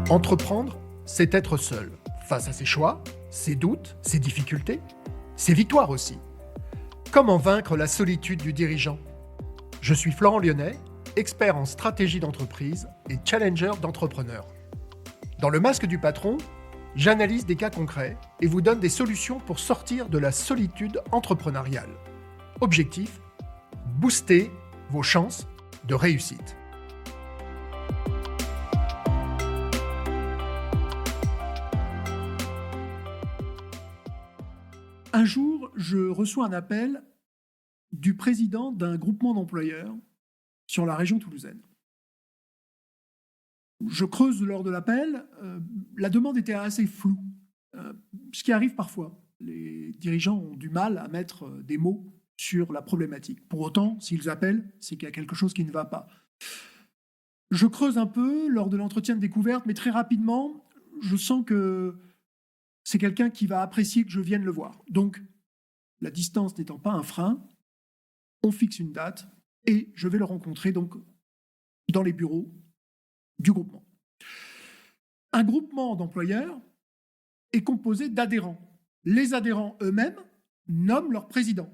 Entreprendre, c'est être seul, face à ses choix, ses doutes, ses difficultés, ses victoires aussi. Comment vaincre la solitude du dirigeant? Je suis Florent Lyonnais, expert en stratégie d'entreprise et challenger d'entrepreneurs. Dans le masque du patron, j'analyse des cas concrets et vous donne des solutions pour sortir de la solitude entrepreneuriale. Objectif, booster vos chances de réussite. Un jour, je reçois un appel du président d'un groupement d'employeurs sur la région toulousaine. Je creuse lors de l'appel, la demande était assez floue, ce qui arrive parfois. Les dirigeants ont du mal à mettre des mots sur la problématique. Pour autant, s'ils appellent, c'est qu'il y a quelque chose qui ne va pas. Je creuse un peu lors de l'entretien de découverte, mais très rapidement, je sens que c'est quelqu'un qui va apprécier que je vienne le voir. Donc, la distance n'étant pas un frein, on fixe une date et je vais le rencontrer donc dans les bureaux du groupement. Un groupement d'employeurs est composé d'adhérents. Les adhérents eux-mêmes nomment leur président.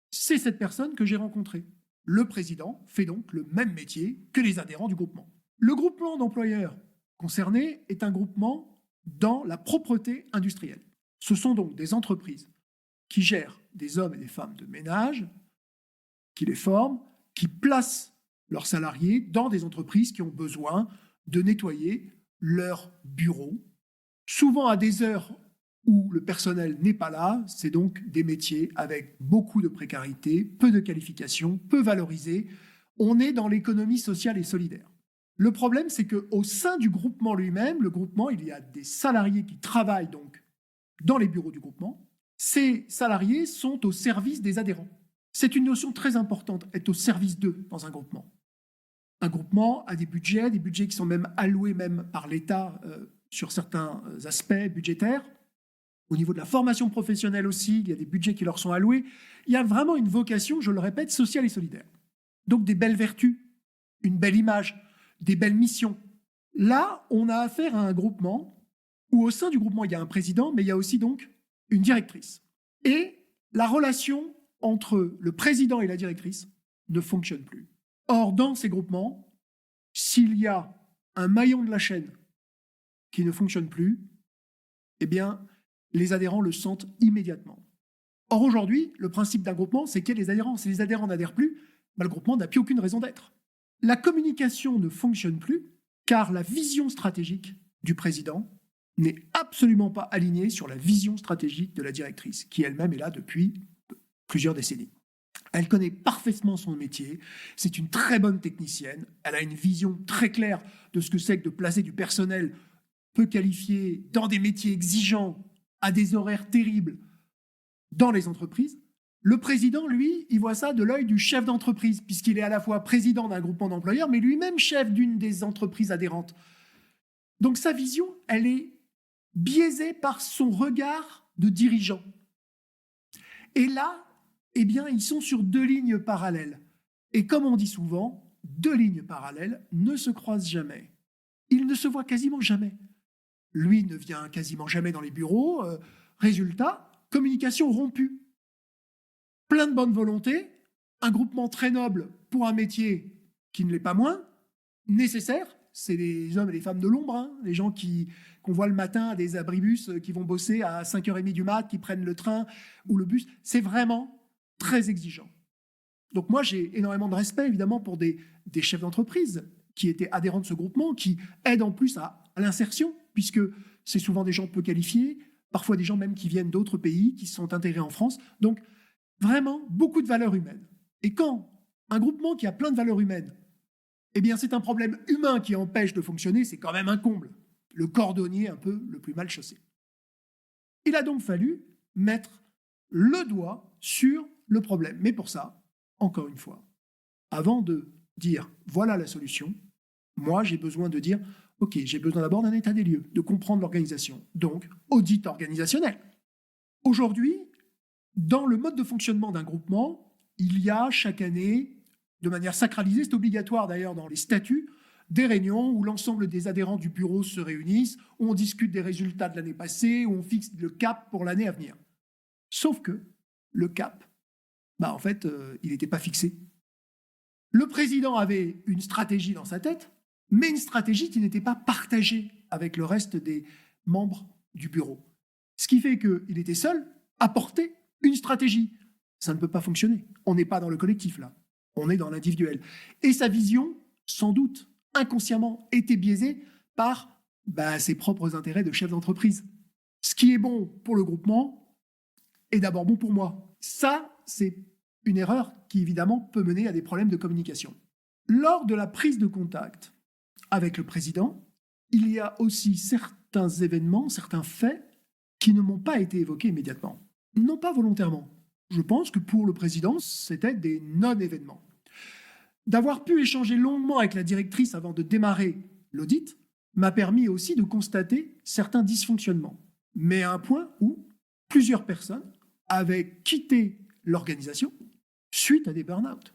C'est cette personne que j'ai rencontrée. Le président fait donc le même métier que les adhérents du groupement. Le groupement d'employeurs concerné est un groupement dans la propreté industrielle. Ce sont donc des entreprises qui gèrent des hommes et des femmes de ménage, qui les forment, qui placent leurs salariés dans des entreprises qui ont besoin de nettoyer leurs bureaux, souvent à des heures où le personnel n'est pas là. C'est donc des métiers avec beaucoup de précarité, peu de qualifications, peu valorisés. On est dans l'économie sociale et solidaire. Le problème, c'est qu'au sein du groupement lui-même, le groupement, il y a des salariés qui travaillent donc dans les bureaux du groupement. Ces salariés sont au service des adhérents. C'est une notion très importante, être au service d'eux dans un groupement. Un groupement a des budgets qui sont même alloués même par l'État sur certains aspects budgétaires. Au niveau de la formation professionnelle aussi, il y a des budgets qui leur sont alloués. Il y a vraiment une vocation, je le répète, sociale et solidaire. Donc des belles vertus, une belle image, des belles missions. Là, on a affaire à un groupement où au sein du groupement, il y a un président, mais il y a aussi donc une directrice. Et la relation entre le président et la directrice ne fonctionne plus. Or, dans ces groupements, s'il y a un maillon de la chaîne qui ne fonctionne plus, eh bien, les adhérents le sentent immédiatement. Or, aujourd'hui, le principe d'un groupement, c'est qu'il y a les adhérents. Si les adhérents n'adhèrent plus, le groupement n'a plus aucune raison d'être. La communication ne fonctionne plus car la vision stratégique du président n'est absolument pas alignée sur la vision stratégique de la directrice, qui elle-même est là depuis plusieurs décennies. Elle connaît parfaitement son métier, c'est une très bonne technicienne, elle a une vision très claire de ce que c'est que de placer du personnel peu qualifié dans des métiers exigeants, à des horaires terribles, dans les entreprises. Le président, lui, il voit ça de l'œil du chef d'entreprise, puisqu'il est à la fois président d'un groupement d'employeurs, mais lui-même chef d'une des entreprises adhérentes. Donc sa vision, elle est biaisée par son regard de dirigeant. Et là, eh bien, ils sont sur deux lignes parallèles. Et comme on dit souvent, deux lignes parallèles ne se croisent jamais. Ils ne se voient quasiment jamais. Lui ne vient quasiment jamais dans les bureaux. Résultat, communication rompue. Plein de bonne volonté, un groupement très noble pour un métier qui ne l'est pas moins, nécessaire. C'est les hommes et les femmes de l'ombre, les gens qu'on voit le matin à des abribus qui vont bosser à 5h30 du mat, qui prennent le train ou le bus. C'est vraiment très exigeant. Donc moi, j'ai énormément de respect, évidemment, pour des chefs d'entreprise qui étaient adhérents de ce groupement, qui aident en plus à l'insertion, puisque c'est souvent des gens peu qualifiés, parfois des gens même qui viennent d'autres pays, qui se sont intégrés en France. Donc, vraiment, beaucoup de valeurs humaines. Et quand un groupement qui a plein de valeurs humaines, eh bien, c'est un problème humain qui empêche de fonctionner, c'est quand même un comble. Le cordonnier un peu le plus mal chaussé. Il a donc fallu mettre le doigt sur le problème. Mais pour ça, encore une fois, avant de dire voilà la solution, moi j'ai besoin de dire ok, j'ai besoin d'abord d'un état des lieux, de comprendre l'organisation. Donc, audit organisationnel. Aujourd'hui, dans le mode de fonctionnement d'un groupement, il y a chaque année, de manière sacralisée, c'est obligatoire d'ailleurs dans les statuts, des réunions où l'ensemble des adhérents du bureau se réunissent, où on discute des résultats de l'année passée, où on fixe le cap pour l'année à venir. Sauf que le cap, en fait, il n'était pas fixé. Le président avait une stratégie dans sa tête, mais une stratégie qui n'était pas partagée avec le reste des membres du bureau. Ce qui fait qu'il était seul à porter une stratégie. Ça ne peut pas fonctionner. On n'est pas dans le collectif là, on est dans l'individuel. Et sa vision, sans doute, inconsciemment, était biaisée par ses propres intérêts de chef d'entreprise. Ce qui est bon pour le groupement est d'abord bon pour moi. Ça, c'est une erreur qui, évidemment, peut mener à des problèmes de communication. Lors de la prise de contact avec le président, il y a aussi certains événements, certains faits qui ne m'ont pas été évoqués immédiatement. Non pas volontairement. Je pense que pour le président, c'était des non-événements. D'avoir pu échanger longuement avec la directrice avant de démarrer l'audit m'a permis aussi de constater certains dysfonctionnements, mais à un point où plusieurs personnes avaient quitté l'organisation suite à des burn-out.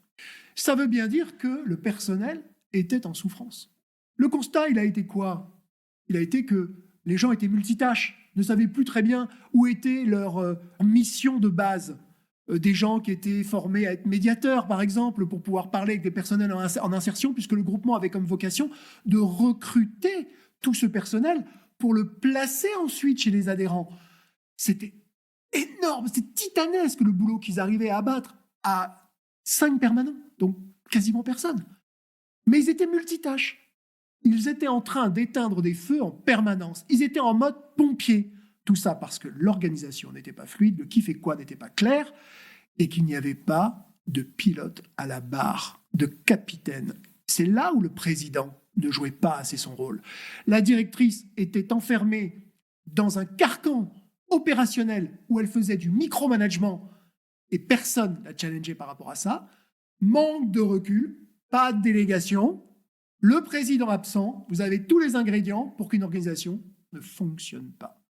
Ça veut bien dire que le personnel était en souffrance. Le constat, il a été quoi ? Il a été que les gens étaient multitâches, ne savaient plus très bien où était leur mission de base. Des gens qui étaient formés à être médiateurs, par exemple, pour pouvoir parler avec des personnels en insertion, puisque le groupement avait comme vocation de recruter tout ce personnel pour le placer ensuite chez les adhérents. C'était énorme, c'était titanesque le boulot qu'ils arrivaient à abattre à 5 permanents, donc quasiment personne. Mais ils étaient multitâches. Ils étaient en train d'éteindre des feux en permanence. Ils étaient en mode pompier. Tout ça parce que l'organisation n'était pas fluide, le qui fait quoi n'était pas clair, et qu'il n'y avait pas de pilote à la barre, de capitaine. C'est là où le président ne jouait pas assez son rôle. La directrice était enfermée dans un carcan opérationnel où elle faisait du micromanagement et personne n'a challengé par rapport à ça. Manque de recul, pas de délégation, le président absent, vous avez tous les ingrédients pour qu'une organisation ne fonctionne pas.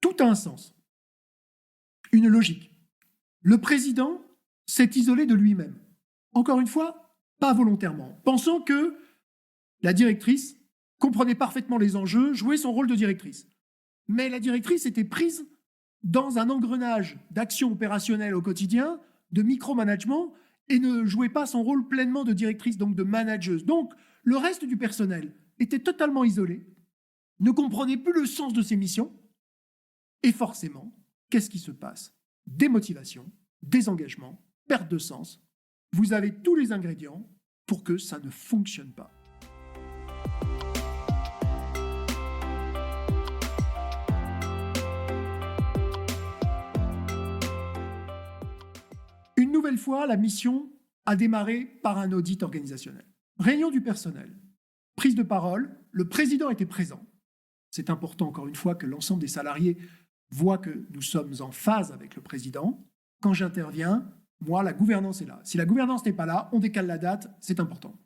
Tout a un sens, une logique. Le président s'est isolé de lui-même. Encore une fois, pas volontairement, pensant que la directrice comprenait parfaitement les enjeux, jouait son rôle de directrice. Mais la directrice était prise dans un engrenage d'action opérationnelle au quotidien, de micromanagement, et ne jouait pas son rôle pleinement de directrice, donc de manageuse. Donc, le reste du personnel était totalement isolé, ne comprenait plus le sens de ses missions, et forcément, qu'est-ce qui se passe ? Démotivation, désengagement, perte de sens. Vous avez tous les ingrédients pour que ça ne fonctionne pas. Une nouvelle fois, la mission a démarré par un audit organisationnel. Réunion du personnel, prise de parole, le président était présent. C'est important, encore une fois, que l'ensemble des salariés voient que nous sommes en phase avec le président. Quand j'interviens, moi, la gouvernance est là. Si la gouvernance n'est pas là, on décale la date, c'est important.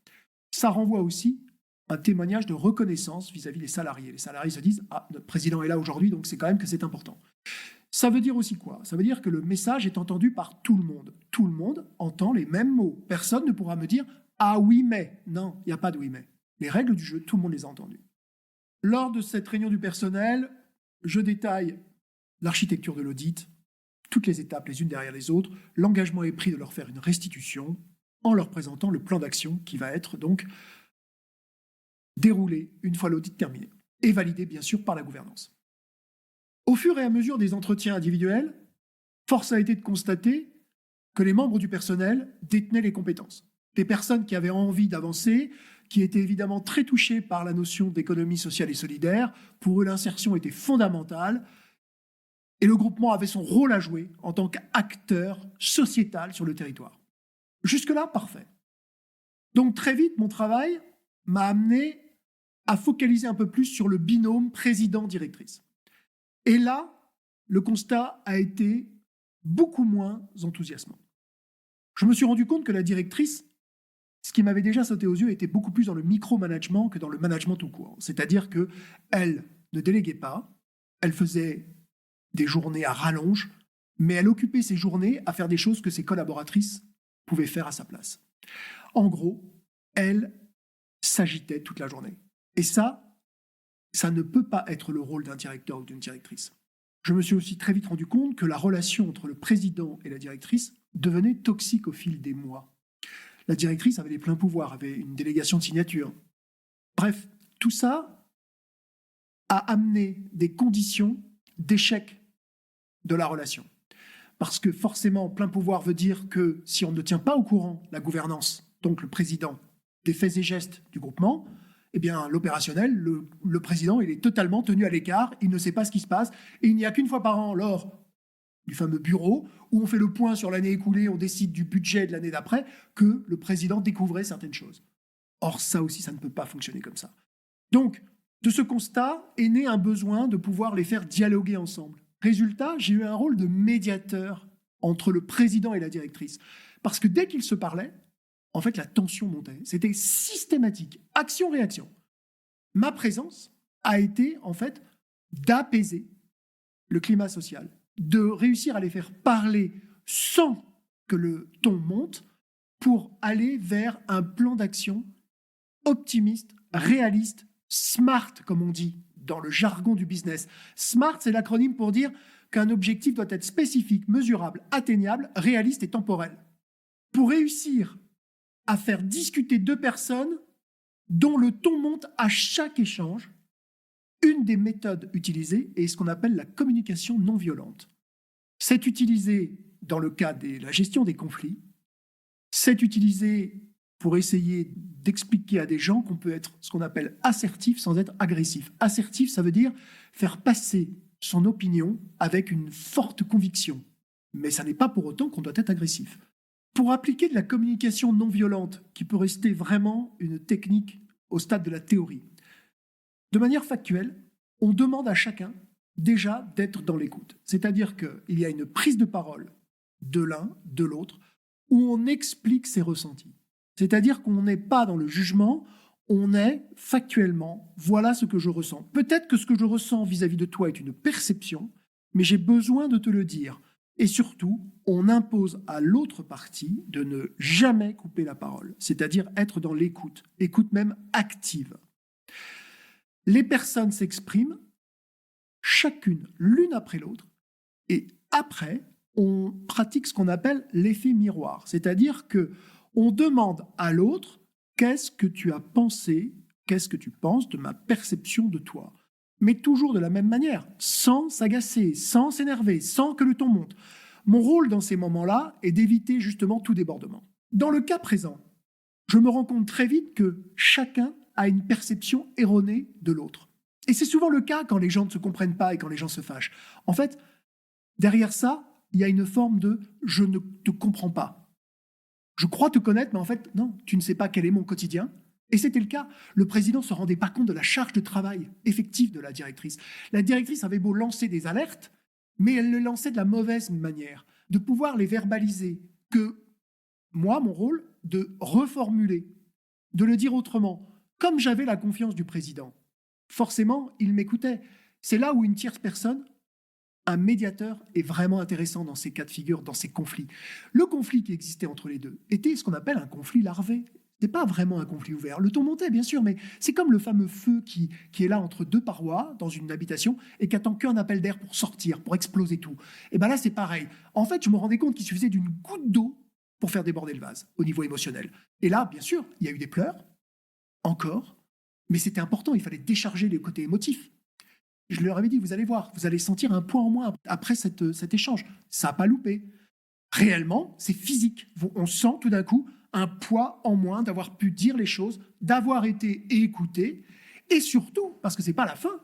Ça renvoie aussi un témoignage de reconnaissance vis-à-vis des salariés. Les salariés se disent « Ah, notre président est là aujourd'hui, donc c'est quand même que c'est important ». Ça veut dire aussi quoi ? Ça veut dire que le message est entendu par tout le monde. Tout le monde entend les mêmes mots. Personne ne pourra me dire « Ah oui, mais ». Non, il n'y a pas de oui, mais. Les règles du jeu, tout le monde les a entendues. Lors de cette réunion du personnel, je détaille l'architecture de l'audit, toutes les étapes les unes derrière les autres. L'engagement est pris de leur faire une restitution en leur présentant le plan d'action qui va être donc déroulé une fois l'audit terminé et validé bien sûr par la gouvernance. Au fur et à mesure des entretiens individuels, force a été de constater que les membres du personnel détenaient les compétences. Des personnes qui avaient envie d'avancer, qui étaient évidemment très touchées par la notion d'économie sociale et solidaire. Pour eux, l'insertion était fondamentale et le groupement avait son rôle à jouer en tant qu'acteur sociétal sur le territoire. Jusque-là, parfait. Donc très vite, mon travail m'a amené à focaliser un peu plus sur le binôme président-directrice. Et là, le constat a été beaucoup moins enthousiasmant. Je me suis rendu compte que la directrice, ce qui m'avait déjà sauté aux yeux, était beaucoup plus dans le micromanagement que dans le management tout court. C'est-à-dire qu'elle ne déléguait pas, elle faisait des journées à rallonge, mais elle occupait ses journées à faire des choses que ses collaboratrices pouvaient faire à sa place. En gros, elle s'agitaient toute la journée. Et ça ne peut pas être le rôle d'un directeur ou d'une directrice. Je me suis aussi très vite rendu compte que la relation entre le président et la directrice devenait toxique au fil des mois. La directrice avait les pleins pouvoirs, avait une délégation de signature. Bref, tout ça a amené des conditions d'échec de la relation. Parce que forcément, plein pouvoir veut dire que si on ne tient pas au courant la gouvernance, donc le président, des faits et gestes du groupement, eh bien, l'opérationnel, le président, il est totalement tenu à l'écart, il ne sait pas ce qui se passe, et il n'y a qu'une fois par an, lors du fameux bureau, où on fait le point sur l'année écoulée, on décide du budget de l'année d'après, que le président découvrait certaines choses. Or, ça aussi, ça ne peut pas fonctionner comme ça. Donc, de ce constat est né un besoin de pouvoir les faire dialoguer ensemble. Résultat, j'ai eu un rôle de médiateur entre le président et la directrice. Parce que dès qu'ils se parlaient, en fait, la tension montait. C'était systématique, action-réaction. Ma présence a été, en fait, d'apaiser le climat social, de réussir à les faire parler sans que le ton monte pour aller vers un plan d'action optimiste, réaliste, smart, comme on dit dans le jargon du business. SMART, c'est l'acronyme pour dire qu'un objectif doit être spécifique, mesurable, atteignable, réaliste et temporel. Pour réussir à faire discuter deux personnes dont le ton monte à chaque échange, une des méthodes utilisées est ce qu'on appelle la communication non violente. C'est utilisé dans le cas de la gestion des conflits, c'est utilisé pour essayer d'expliquer à des gens qu'on peut être ce qu'on appelle assertif sans être agressif. Assertif, ça veut dire faire passer son opinion avec une forte conviction. Mais ça n'est pas pour autant qu'on doit être agressif. Pour appliquer de la communication non violente, qui peut rester vraiment une technique au stade de la théorie, de manière factuelle, on demande à chacun déjà d'être dans l'écoute. C'est-à-dire qu'il y a une prise de parole de l'un, de l'autre, où on explique ses ressentis. C'est-à-dire qu'on n'est pas dans le jugement, on est factuellement, voilà ce que je ressens. Peut-être que ce que je ressens vis-à-vis de toi est une perception, mais j'ai besoin de te le dire. Et surtout, on impose à l'autre partie de ne jamais couper la parole, c'est-à-dire être dans l'écoute, écoute même active. Les personnes s'expriment, chacune, l'une après l'autre, et après, on pratique ce qu'on appelle l'effet miroir, c'est-à-dire que on demande à l'autre « Qu'est-ce que tu as pensé, qu'est-ce que tu penses de ma perception de toi ?» Mais toujours de la même manière, sans s'agacer, sans s'énerver, sans que le ton monte. Mon rôle dans ces moments-là est d'éviter justement tout débordement. Dans le cas présent, je me rends compte très vite que chacun a une perception erronée de l'autre. Et c'est souvent le cas quand les gens ne se comprennent pas et quand les gens se fâchent. En fait, derrière ça, il y a une forme de « je ne te comprends pas ». Je crois te connaître, mais en fait, non, tu ne sais pas quel est mon quotidien. Et c'était le cas. Le président ne se rendait pas compte de la charge de travail effective de la directrice. La directrice avait beau lancer des alertes, mais elle le lançait de la mauvaise manière, de pouvoir les verbaliser. Que moi, mon rôle, de reformuler, de le dire autrement. Comme j'avais la confiance du président, forcément, il m'écoutait. C'est là où une tierce personne, un médiateur, est vraiment intéressant dans ces cas de figure, dans ces conflits. Le conflit qui existait entre les deux était ce qu'on appelle un conflit larvé. Ce n'était pas vraiment un conflit ouvert. Le ton montait, bien sûr, mais c'est comme le fameux feu qui est là entre deux parois, dans une habitation, et qui attend qu'un appel d'air pour sortir, pour exploser tout. Et bien là, c'est pareil. En fait, je me rendais compte qu'il suffisait d'une goutte d'eau pour faire déborder le vase, au niveau émotionnel. Et là, bien sûr, il y a eu des pleurs, encore, mais c'était important, il fallait décharger les côtés émotifs. Je leur avais dit, vous allez voir, vous allez sentir un poids en moins après cet échange. Ça n'a pas loupé. Réellement, c'est physique. On sent tout d'un coup un poids en moins d'avoir pu dire les choses, d'avoir été écouté, et surtout, parce que ce n'est pas la fin,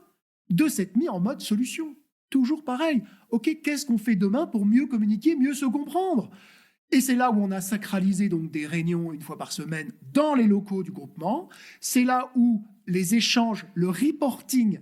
de s'être mis en mode solution. Toujours pareil. OK, qu'est-ce qu'on fait demain pour mieux communiquer, mieux se comprendre ? Et c'est là où on a sacralisé donc des réunions une fois par semaine dans les locaux du groupement. C'est là où les échanges, le reporting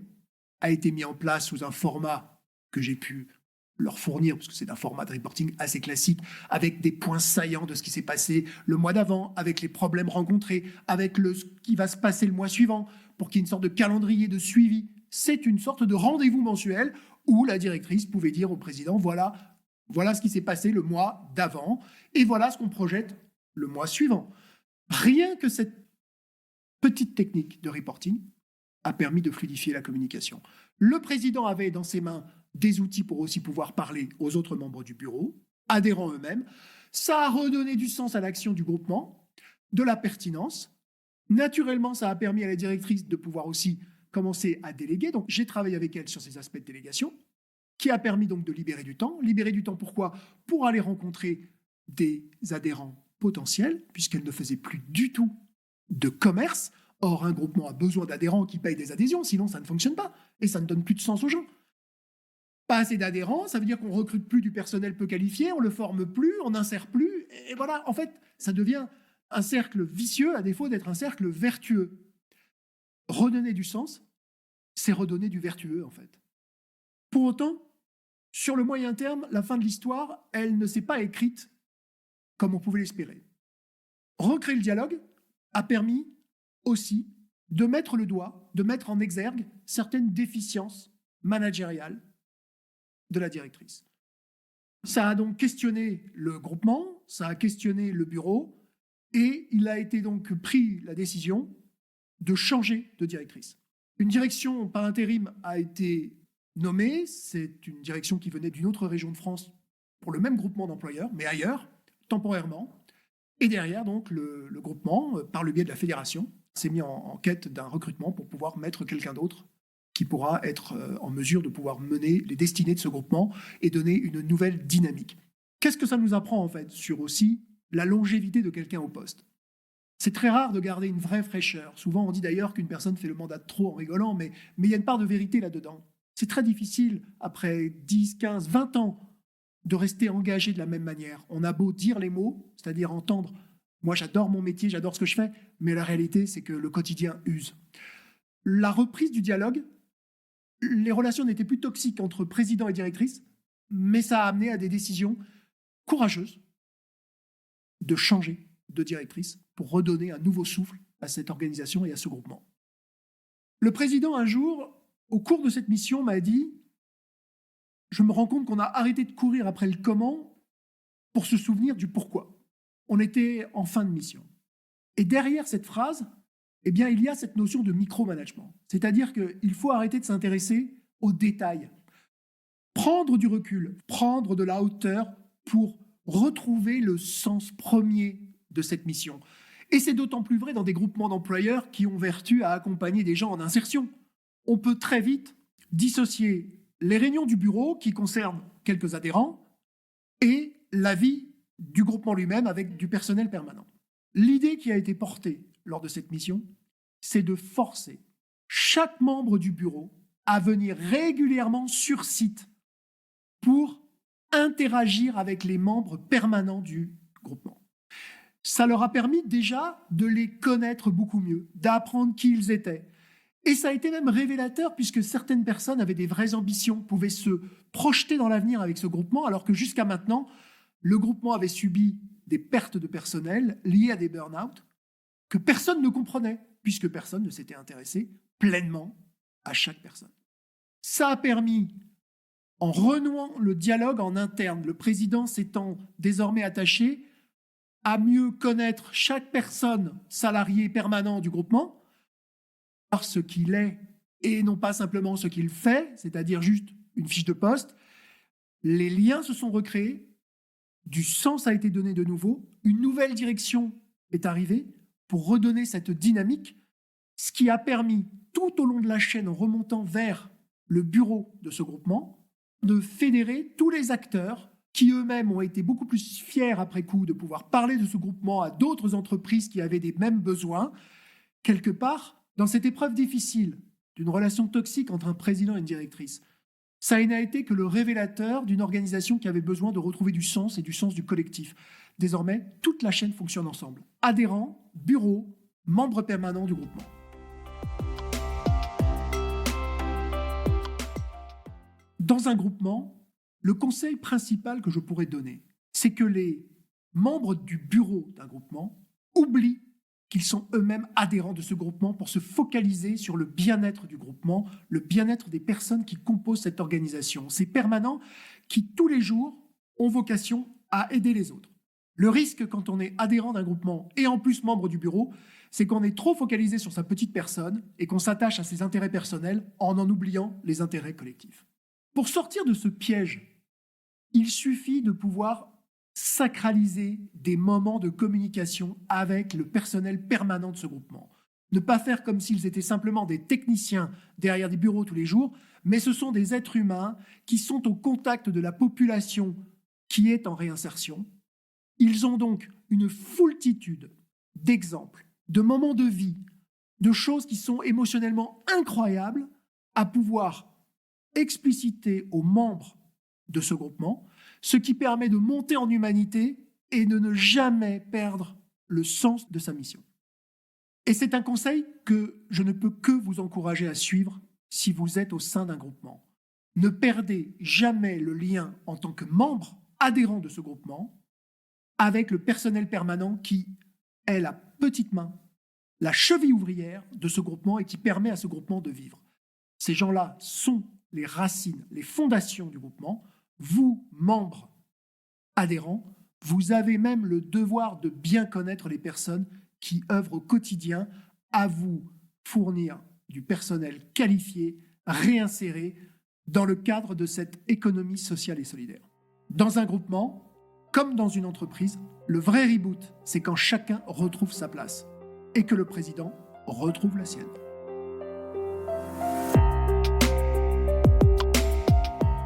a été mis en place sous un format que j'ai pu leur fournir, parce que c'est un format de reporting assez classique, avec des points saillants de ce qui s'est passé le mois d'avant, avec les problèmes rencontrés, avec ce qui va se passer le mois suivant, pour qu'il y ait une sorte de calendrier de suivi. C'est une sorte de rendez-vous mensuel où la directrice pouvait dire au président, voilà ce qui s'est passé le mois d'avant, et voilà ce qu'on projette le mois suivant. Rien que cette petite technique de reporting a permis de fluidifier la communication. Le président avait dans ses mains des outils pour aussi pouvoir parler aux autres membres du bureau, adhérents eux-mêmes. Ça a redonné du sens à l'action du groupement, de la pertinence. Naturellement, ça a permis à la directrice de pouvoir aussi commencer à déléguer. Donc, j'ai travaillé avec elle sur ces aspects de délégation, qui a permis donc de libérer du temps. Libérer du temps, pourquoi ? Pour aller rencontrer des adhérents potentiels, puisqu'elle ne faisait plus du tout de commerce. Or, un groupement a besoin d'adhérents qui payent des adhésions, sinon ça ne fonctionne pas, et ça ne donne plus de sens aux gens. Pas assez d'adhérents, ça veut dire qu'on ne recrute plus du personnel peu qualifié, on ne le forme plus, on n'insère plus, et voilà, en fait, ça devient un cercle vicieux, à défaut d'être un cercle vertueux. Redonner du sens, c'est redonner du vertueux, en fait. Pour autant, sur le moyen terme, la fin de l'histoire, elle ne s'est pas écrite comme on pouvait l'espérer. Recréer le dialogue a permis aussi de mettre le doigt, de mettre en exergue certaines déficiences managériales de la directrice. Ça a donc questionné le groupement, ça a questionné le bureau, et il a été donc pris la décision de changer de directrice. Une direction par intérim a été nommée, c'est une direction qui venait d'une autre région de France pour le même groupement d'employeurs, mais ailleurs, temporairement. Et derrière, donc, le groupement, par le biais de la fédération, s'est mis en quête d'un recrutement pour pouvoir mettre quelqu'un d'autre qui pourra être en mesure de pouvoir mener les destinées de ce groupement et donner une nouvelle dynamique. Qu'est-ce que ça nous apprend en fait sur aussi la longévité de quelqu'un au poste ? C'est très rare de garder une vraie fraîcheur. Souvent on dit d'ailleurs qu'une personne fait le mandat de trop en rigolant, mais il y a une part de vérité là-dedans. C'est très difficile, après 10, 15, 20 ans, de rester engagé de la même manière. On a beau dire les mots, c'est-à-dire entendre « moi j'adore mon métier, j'adore ce que je fais », mais la réalité c'est que le quotidien use. La reprise du dialogue, les relations n'étaient plus toxiques entre président et directrice, mais ça a amené à des décisions courageuses de changer de directrice pour redonner un nouveau souffle à cette organisation et à ce groupement. Le président, un jour, au cours de cette mission, m'a dit « Je me rends compte qu'on a arrêté de courir après le comment pour se souvenir du pourquoi. » On était en fin de mission. Et derrière cette phrase, eh bien, il y a cette notion de micromanagement. C'est-à-dire qu'il faut arrêter de s'intéresser aux détails. Prendre du recul, prendre de la hauteur pour retrouver le sens premier de cette mission. Et c'est d'autant plus vrai dans des groupements d'employeurs qui ont vertu à accompagner des gens en insertion. On peut très vite dissocier les réunions du bureau qui concernent quelques adhérents et la vie du groupement lui-même avec du personnel permanent. L'idée qui a été portée lors de cette mission, c'est de forcer chaque membre du bureau à venir régulièrement sur site pour interagir avec les membres permanents du groupement. Ça leur a permis déjà de les connaître beaucoup mieux, d'apprendre qui ils étaient. Et ça a été même révélateur puisque certaines personnes avaient des vraies ambitions, pouvaient se projeter dans l'avenir avec ce groupement, alors que jusqu'à maintenant, le groupement avait subi des pertes de personnel liées à des burn-out que personne ne comprenait, puisque personne ne s'était intéressé pleinement à chaque personne. Ça a permis, en renouant le dialogue en interne, le président s'étant désormais attaché à mieux connaître chaque personne salariée permanent du groupement, par ce qu'il est et non pas simplement ce qu'il fait, c'est-à-dire juste une fiche de poste. Les liens se sont recréés, du sens a été donné de nouveau, une nouvelle direction est arrivée pour redonner cette dynamique, ce qui a permis tout au long de la chaîne, en remontant vers le bureau de ce groupement, de fédérer tous les acteurs qui eux-mêmes ont été beaucoup plus fiers après coup de pouvoir parler de ce groupement à d'autres entreprises qui avaient des mêmes besoins. Quelque part, dans cette épreuve difficile d'une relation toxique entre un président et une directrice, ça n'a été que le révélateur d'une organisation qui avait besoin de retrouver du sens et du sens du collectif. Désormais, toute la chaîne fonctionne ensemble. Adhérents, bureaux, membres permanents du groupement. Dans un groupement, le conseil principal que je pourrais donner, c'est que les membres du bureau d'un groupement oublient qu'ils sont eux-mêmes adhérents de ce groupement pour se focaliser sur le bien-être du groupement, le bien-être des personnes qui composent cette organisation. Ces permanents qui, tous les jours, ont vocation à aider les autres. Le risque quand on est adhérent d'un groupement et en plus membre du bureau, c'est qu'on est trop focalisé sur sa petite personne et qu'on s'attache à ses intérêts personnels en oubliant les intérêts collectifs. Pour sortir de ce piège, il suffit de pouvoir sacraliser des moments de communication avec le personnel permanent de ce groupement. Ne pas faire comme s'ils étaient simplement des techniciens derrière des bureaux tous les jours, mais ce sont des êtres humains qui sont au contact de la population qui est en réinsertion. Ils ont donc une foultitude d'exemples, de moments de vie, de choses qui sont émotionnellement incroyables à pouvoir expliciter aux membres de ce groupement, ce qui permet de monter en humanité et de ne jamais perdre le sens de sa mission. Et c'est un conseil que je ne peux que vous encourager à suivre si vous êtes au sein d'un groupement. Ne perdez jamais le lien en tant que membre adhérent de ce groupement avec le personnel permanent qui est la petite main, la cheville ouvrière de ce groupement et qui permet à ce groupement de vivre. Ces gens-là sont les racines, les fondations du groupement. Vous, membres adhérents, vous avez même le devoir de bien connaître les personnes qui œuvrent au quotidien à vous fournir du personnel qualifié, réinséré dans le cadre de cette économie sociale et solidaire. Dans un groupement, comme dans une entreprise, le vrai reboot, c'est quand chacun retrouve sa place et que le président retrouve la sienne.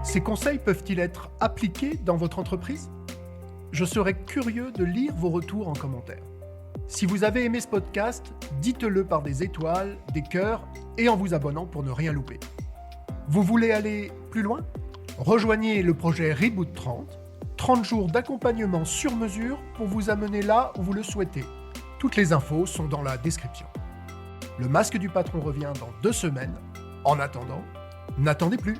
Ces conseils peuvent-ils être appliqués dans votre entreprise ? Je serais curieux de lire vos retours en commentaire. Si vous avez aimé ce podcast, dites-le par des étoiles, des cœurs et en vous abonnant pour ne rien louper. Vous voulez aller plus loin ? Rejoignez le projet Reboot 30 jours d'accompagnement sur mesure pour vous amener là où vous le souhaitez. Toutes les infos sont dans la description. Le masque du patron revient dans 2 semaines. En attendant, n'attendez plus.